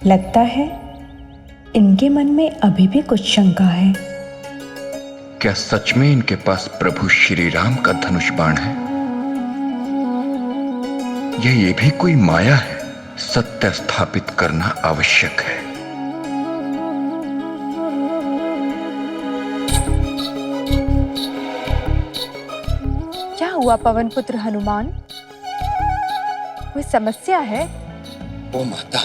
लगता है इनके मन में अभी भी कुछ शंका है। क्या सच में इनके पास प्रभु श्री राम का धनुष बाण है, या ये भी कोई माया है? सत्य स्थापित करना आवश्यक है। क्या हुआ पवन पुत्र हनुमान, कोई समस्या है? ओ माता,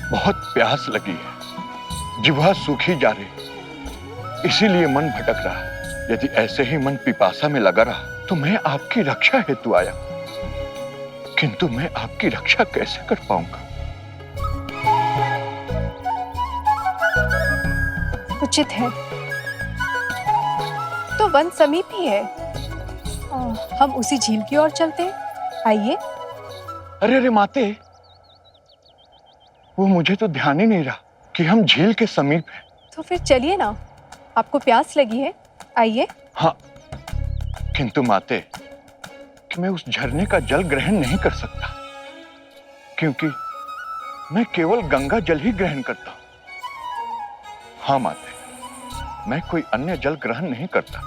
बहुत प्यास लगी है, जिह्वा सूखी जा रही, इसीलिए मन भटक रहा। यदि ऐसे ही मन पिपासा में लगा रहा तो मैं आपकी रक्षा हेतु आया, किंतु मैं आपकी रक्षा कैसे कर पाऊंगा? उचित है, तो वन समीप ही है, हम उसी झील की ओर चलते हैं, आइए। अरे अरे माते, वो मुझे तो ध्यान ही नहीं रहा कि हम झील के समीप हैं। तो फिर चलिए ना, आपको प्यास लगी है, आइए। हाँ, किंतु माते, कि मैं उस झरने का जल ग्रहण नहीं कर सकता, क्योंकि मैं केवल गंगा जल ही ग्रहण करता हूं। हाँ माते, मैं कोई अन्य जल ग्रहण नहीं करता।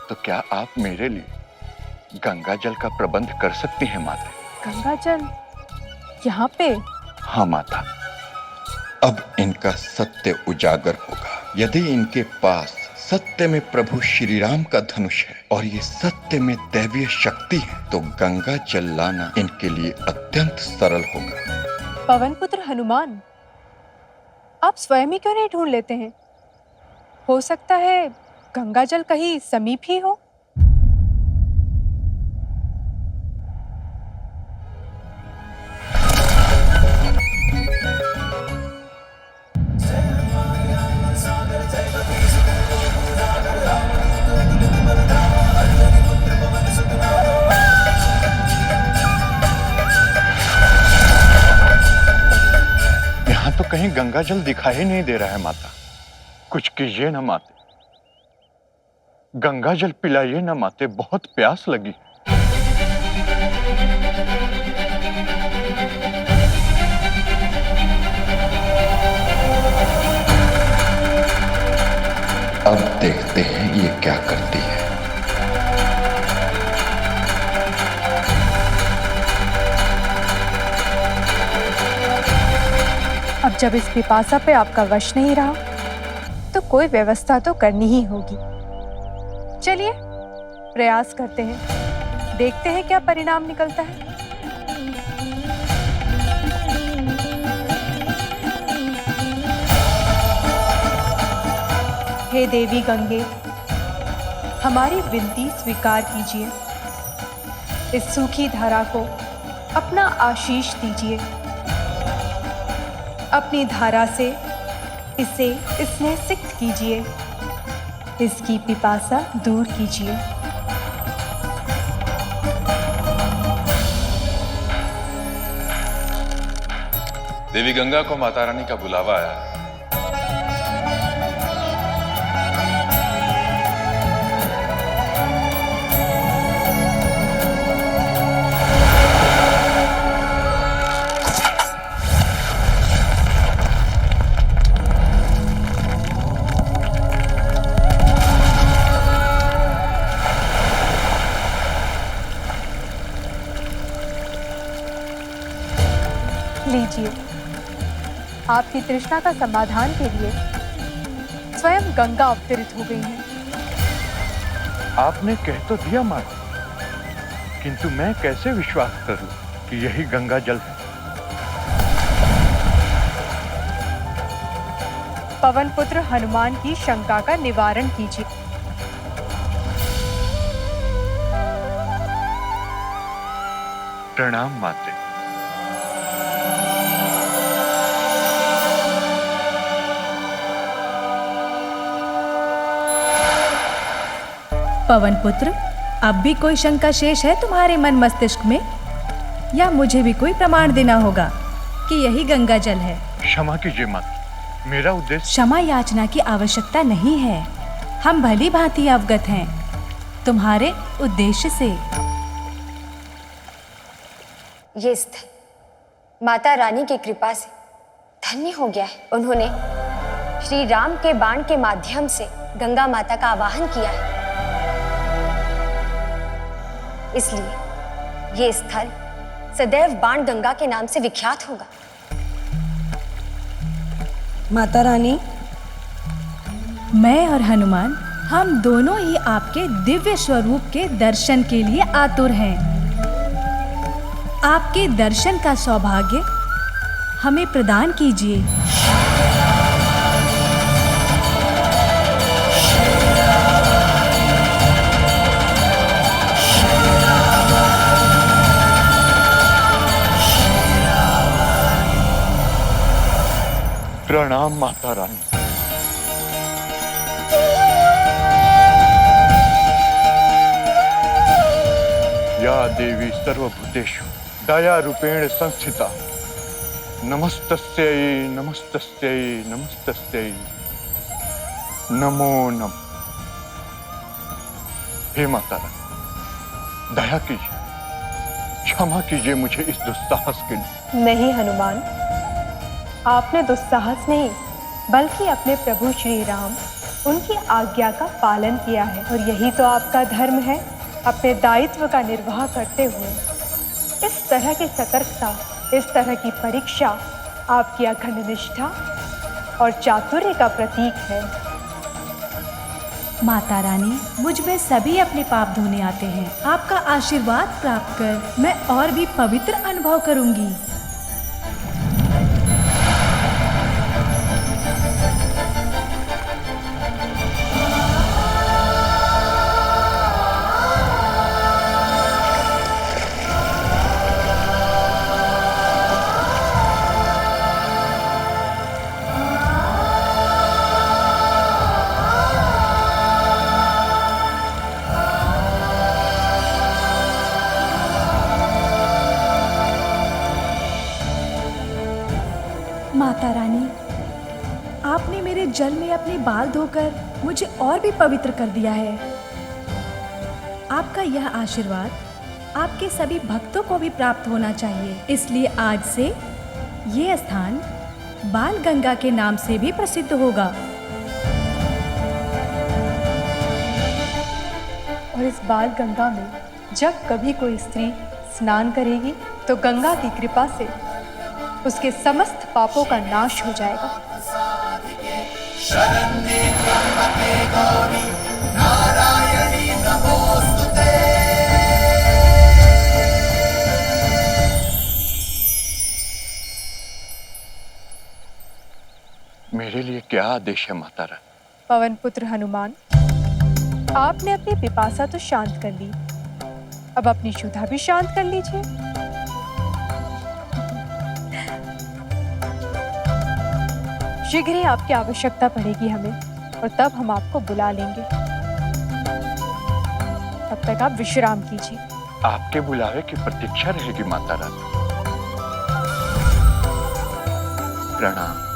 तो क्या आप मेरे लिए गंगा जल का प्रबंध कर सकती हैं माते? गंगा जल यहाँ पे? हाँ माता। अब इनका सत्य उजागर होगा। यदि इनके पास सत्य में प्रभु श्री राम का धनुष है और ये सत्य में दैवीय शक्ति है, तो गंगा जल लाना इनके लिए अत्यंत सरल होगा। पवन पुत्र हनुमान, आप स्वयं ही क्यों नहीं ढूंढ लेते हैं? हो सकता है गंगा जल कहीं समीप ही हो। यहाँ तो कहीं गंगा जल दिखाई नहीं दे रहा है माता। कुछ कीजिए ना माते, गंगा जल पिलाइए ना माते, बहुत प्यास लगी। अब देखते हैं ये क्या करती है। अब जब इस पिपासा पे आपका वश नहीं रहा, तो कोई व्यवस्था तो करनी ही होगी। चलिए प्रयास करते हैं, देखते हैं क्या परिणाम निकलता है। हे देवी गंगे, हमारी विनती स्वीकार कीजिए। इस सूखी धारा को अपना आशीष दीजिए। अपनी धारा से इसे इसमें सिक्त कीजिए, इसकी पिपासा दूर कीजिए। देवी गंगा को माता रानी का बुलावा आया है। लीजिए, आपकी तृष्णा का समाधान के लिए स्वयं गंगा अवतरित हो गई है। आपने कह तो दिया माता, किंतु मैं कैसे विश्वास करूं कि यही गंगा जल है? पवन पुत्र हनुमान की शंका का निवारण कीजिए। प्रणाम माते। पवन पुत्र, अब भी कोई शंका शेष है तुम्हारे मन मस्तिष्क में, या मुझे भी कोई प्रमाण देना होगा कि यही गंगा जल है? क्षमा कीजिए माता, मेरा उद्देश्य। क्षमा याचना की आवश्यकता नहीं है, हम भली भांति अवगत हैं तुम्हारे उद्देश्य से। ये स्थल माता रानी की कृपा से धन्य हो गया है उन्होंने श्री राम के बाण के माध्यम से गंगा माता का आवाहन किया है। इसलिए ये स्थल सदैव बाण गंगा के नाम से विख्यात होगा। माता रानी, मैं और हनुमान हम दोनों ही आपके दिव्य स्वरूप के दर्शन के लिए आतुर हैं। आपके दर्शन का सौभाग्य हमें प्रदान कीजिए। प्रणाम माता रानी। या देवी सर्वभूतेषु दया रूपेण संस्थिता, नमस्तस्यै नमस्तस्यै नमस्तस्यै नमो नमः। हे माता रानी, दया कीजिए, क्षमा कीजिए मुझे इस दुस्साहस के लिए। नहीं हनुमान, आपने दुस्साहस नहीं बल्कि अपने प्रभु श्री राम उनकी आज्ञा का पालन किया है, और यही तो आपका धर्म है। अपने दायित्व का निर्वाह करते हुए इस तरह की सतर्कता, इस तरह की परीक्षा आपकी अखंड निष्ठा और चातुर्य का प्रतीक है। माता रानी, मुझ में सभी अपने पाप धोने आते हैं। आपका आशीर्वाद प्राप्त कर मैं और भी पवित्र अनुभव करूंगी। माता रानी, आपने मेरे जल में अपने बाल धोकर मुझे और भी पवित्र कर दिया है। आपका यह आशीर्वाद आपके सभी भक्तों को भी प्राप्त होना चाहिए। इसलिए आज से ये स्थान बाल गंगा के नाम से भी प्रसिद्ध होगा। और इस बाल गंगा में जब कभी कोई स्त्री स्नान करेगी तो गंगा की कृपा से उसके समस्त पापों का नाश हो जाएगा। मेरे लिए क्या आदेश है माता रानी? पवन पुत्र हनुमान, आपने अपनी पिपासा तो शांत कर ली, अब अपनी क्षुधा भी शांत कर लीजिए। शीघ्र ही आपकी आवश्यकता पड़ेगी हमें, और तब हम आपको बुला लेंगे। तब तक आप विश्राम कीजिए। आपके बुलावे की प्रतीक्षा रहेगी माता रानी। प्रणाम।